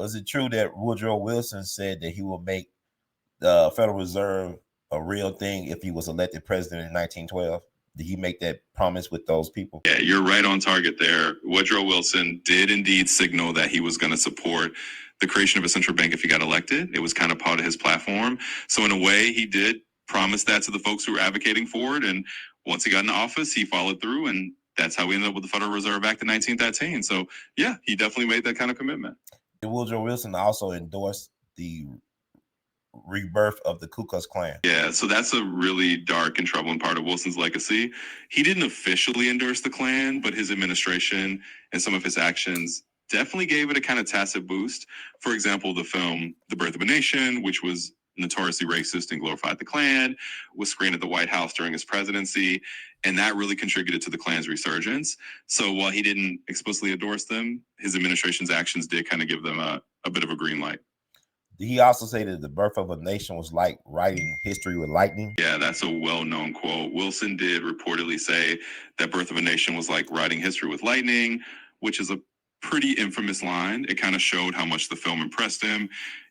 Was it true that Woodrow Wilson said that he will make the Federal Reserve a real thing if he was elected president in 1912? Did he make that promise with those people? Yeah, you're right on target there. Woodrow Wilson did indeed signal that he was going to support the creation of a central bank if he got elected. It was kind of part of his platform. So in a way, he did promise that to the folks who were advocating for it. And once he got in office, he followed through, and that's how we ended up with the Federal Reserve Act in 1913. So yeah, he definitely made that kind of commitment. Woodrow Wilson also endorsed the rebirth of the Ku Klux Klan. Yeah, so that's a really dark and troubling part of Wilson's legacy. He didn't officially endorse the Klan, but his administration and some of his actions definitely gave it a kind of tacit boost. For example, the film The Birth of a Nation, which was notoriously racist and glorified the Klan, was screened at the White House during his presidency, and that really contributed to the Klan's resurgence. So while he didn't explicitly endorse them, his administration's actions did kind of give them a bit of a green light. He also said that the birth of a nation was like writing history with lightning. Yeah, that's a well-known quote. Wilson did reportedly say that Birth of a Nation was like writing history with lightning, which is a pretty infamous line. It kind of showed how much the film impressed him,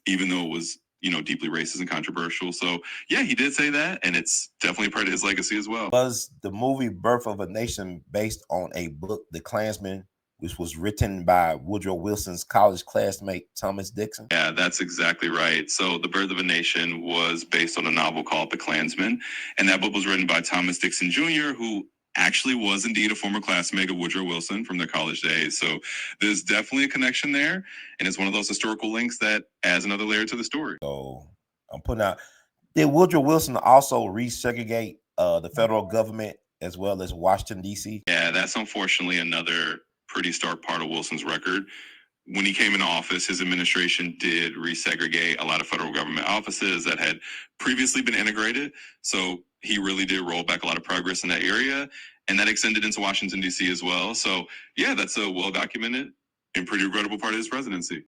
even though it was, deeply racist and controversial. So yeah, he did say that, and it's definitely part of his legacy as well. Was the movie Birth of a Nation based on a book, The Klansman, which was written by Woodrow Wilson's college classmate, Thomas Dixon? Yeah, that's exactly right. So The Birth of a Nation was based on a novel called The Klansman, and that book was written by Thomas Dixon Jr., who actually was indeed a former classmate of Woodrow Wilson from their college days. So there's definitely a connection there, and it's one of those historical links that adds another layer to the story. So I'm putting out, did Woodrow Wilson also resegregate the federal government as well as Washington, D.C.? Yeah, that's unfortunately another pretty stark part of Wilson's record. When he came into office, his administration did resegregate a lot of federal government offices that had previously been integrated. So he really did roll back a lot of progress in that area, and that extended into Washington, D.C. as well. So yeah, that's a well-documented and pretty regrettable part of his presidency.